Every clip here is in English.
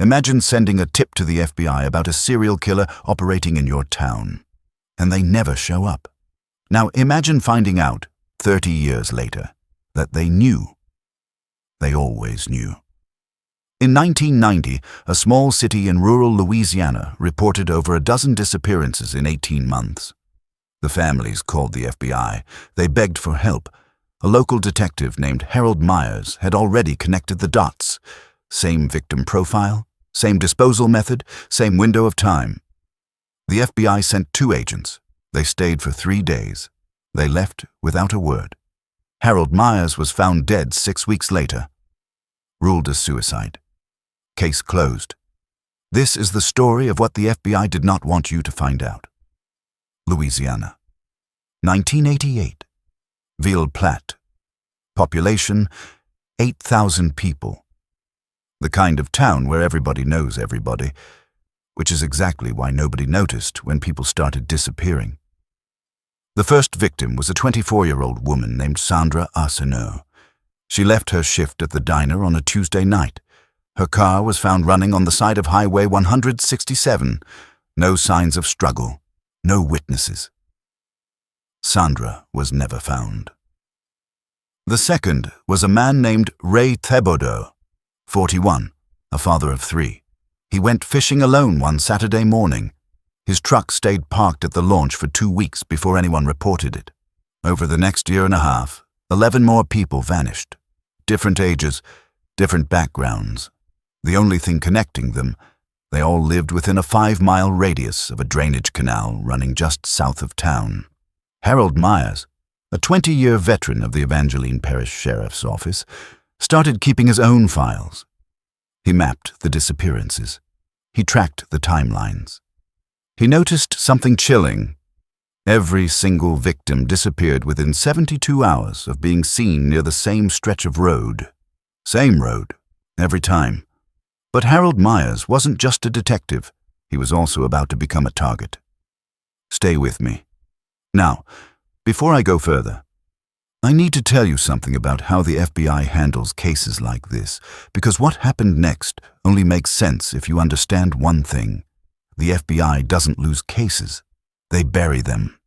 Imagine sending a tip to the FBI about a serial killer operating in your town, and they never show up. Now imagine finding out, 30 years later, that they knew. They always knew. In 1990, a small city in rural Louisiana reported over a dozen disappearances in 18 months. The families called the FBI. They begged for help. A local detective named Harold Myers had already connected the dots. Same victim profile, same disposal method, same window of time. The FBI sent 2 agents. They stayed for 3 days. They left without a word. Harold Myers was found dead 6 weeks later. Ruled as suicide. Case closed. This is the story of what the FBI did not want you to find out. Louisiana. 1988. Ville Platte. Population, 8,000 people. The kind of town where everybody knows everybody, which is exactly why nobody noticed when people started disappearing. The first victim was a 24-year-old woman named Sandra Arsenault. She left her shift at the diner on a Tuesday night. Her car was found running on the side of Highway 167. No signs of struggle, no witnesses. Sandra was never found. The second was a man named Ray Thibodeau, 41, a father of 3. He went fishing alone one Saturday morning. His truck stayed parked at the launch for 2 weeks before anyone reported it. Over the next year and a half, 11 more people vanished. Different ages, different backgrounds. The only thing connecting them, they all lived within a 5-mile radius of a drainage canal running just south of town. Harold Myers, a 20-year veteran of the Evangeline Parish Sheriff's Office, started keeping his own files. He mapped the disappearances. He tracked the timelines. He noticed something chilling. Every single victim disappeared within 72 hours of being seen near the same stretch of road. Same road, every time. But Harold Myers wasn't just a detective. He was also about to become a target. Stay with me. Now, before I go further, I need to tell you something about how the FBI handles cases like this, because what happened next only makes sense if you understand one thing. The FBI doesn't lose cases. They bury them.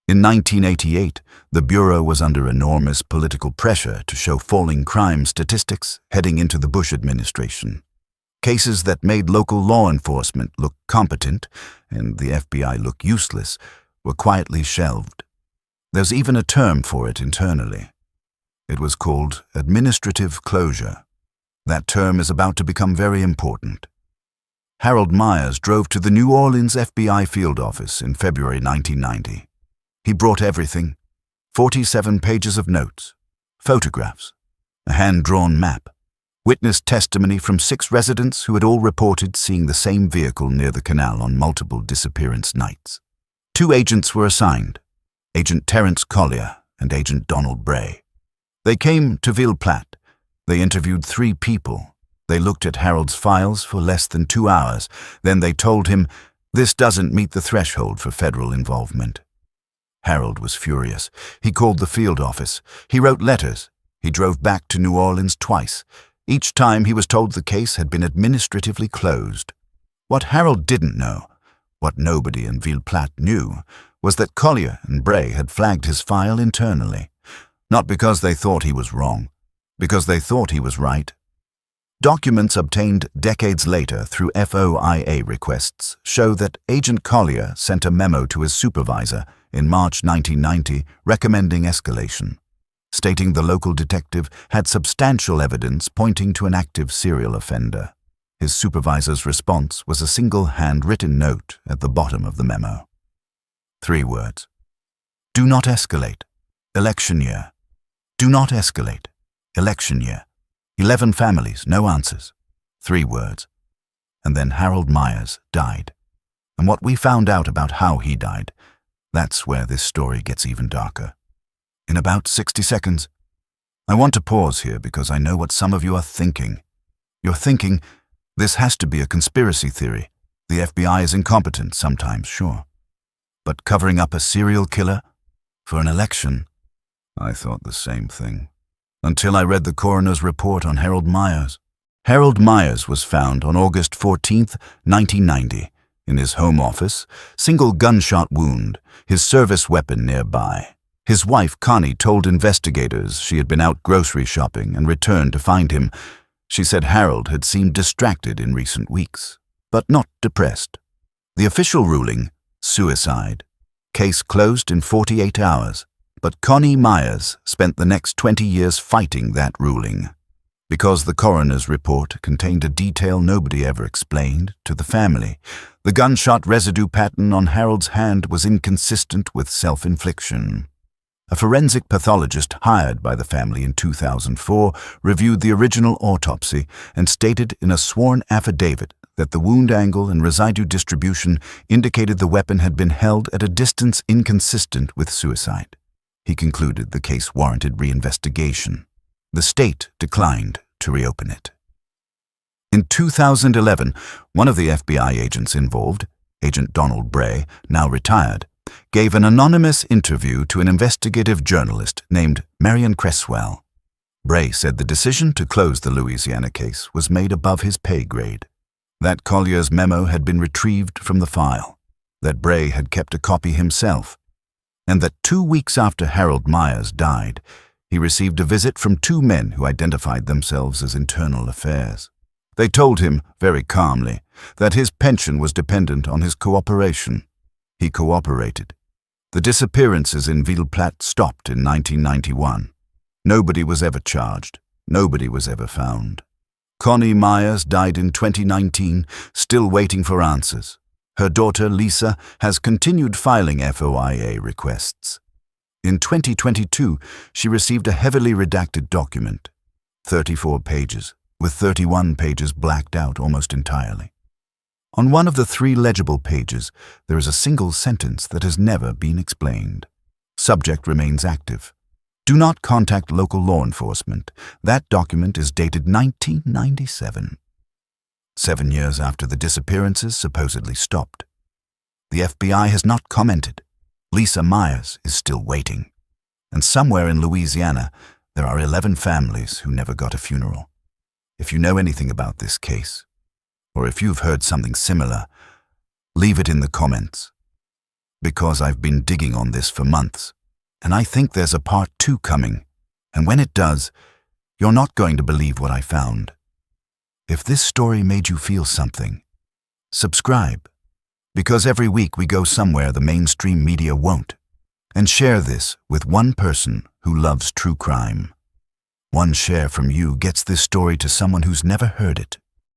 In 1988, the Bureau was under enormous political pressure to show falling crime statistics heading into the Bush administration. Cases that made local law enforcement look competent and the FBI look useless were quietly shelved. There's even a term for it internally. It was called administrative closure. That term is about to become very important. Harold Myers drove to the New Orleans FBI field office in February 1990. He brought everything: 47 pages of notes, photographs, a hand-drawn map, witness testimony from 6 residents who had all reported seeing the same vehicle near the canal on multiple disappearance nights. 2 agents were assigned, Agent Terrence Collier and Agent Donald Bray. They came to Ville Platte. They interviewed 3 people. They looked at Harold's files for less than 2 hours. Then they told him, "This doesn't meet the threshold for federal involvement." Harold was furious. He called the field office. He wrote letters. He drove back to New Orleans twice. Each time he was told the case had been administratively closed. What Harold didn't know, what nobody in Ville Platte knew, was that Collier and Bray had flagged his file internally. Not because they thought he was wrong, because they thought he was right. Documents obtained decades later through FOIA requests show that Agent Collier sent a memo to his supervisor in March 1990 recommending escalation, stating the local detective had substantial evidence pointing to an active serial offender. His supervisor's response was a single handwritten note at the bottom of the memo. 3 words. Do not escalate. Election year. Do not escalate. Election year. 11 families, no answers. 3 words. And then Harold Myers died. And what we found out about how he died, that's where this story gets even darker. In about 60 seconds, I want to pause here because I know what some of you are thinking. You're thinking, this has to be a conspiracy theory. The FBI is incompetent sometimes, sure. But covering up a serial killer for an election? I thought the same thing. Until I read the coroner's report on Harold Myers. Harold Myers was found on August 14, 1990, in his home office, single gunshot wound, his service weapon nearby. His wife, Connie, told investigators she had been out grocery shopping and returned to find him. She said Harold had seemed distracted in recent weeks, but not depressed. The official ruling, suicide. Case closed in 48 hours, but Connie Myers spent the next 20 years fighting that ruling. Because the coroner's report contained a detail nobody ever explained to the family, the gunshot residue pattern on Harold's hand was inconsistent with self-infliction. A forensic pathologist hired by the family in 2004 reviewed the original autopsy and stated in a sworn affidavit that the wound angle and residue distribution indicated the weapon had been held at a distance inconsistent with suicide. He concluded the case warranted reinvestigation. The state declined to reopen it. In 2011, one of the FBI agents involved, Agent Donald Bray, now retired, gave an anonymous interview to an investigative journalist named Marion Cresswell. Bray said the decision to close the Louisiana case was made above his pay grade, that Collier's memo had been retrieved from the file, that Bray had kept a copy himself, and that 2 weeks after Harold Myers died, he received a visit from 2 men who identified themselves as Internal Affairs. They told him, very calmly, that his pension was dependent on his cooperation. He cooperated. The disappearances in Ville Platte stopped in 1991. Nobody was ever charged. Nobody was ever found. Connie Myers died in 2019, still waiting for answers. Her daughter, Lisa, has continued filing FOIA requests. In 2022, she received a heavily redacted document, 34 pages, with 31 pages blacked out almost entirely. On one of the 3 legible pages, there is a single sentence that has never been explained. Subject remains active. Do not contact local law enforcement. That document is dated 1997. 7 years after the disappearances supposedly stopped. The FBI has not commented. Lisa Myers is still waiting. And somewhere in Louisiana, there are 11 families who never got a funeral. If you know anything about this case, or if you've heard something similar, leave it in the comments. Because I've been digging on this for months, and I think there's a part 2 coming, and when it does, you're not going to believe what I found. If this story made you feel something, subscribe, because every week we go somewhere the mainstream media won't, and share this with one person who loves true crime. One share from you gets this story to someone who's never heard it.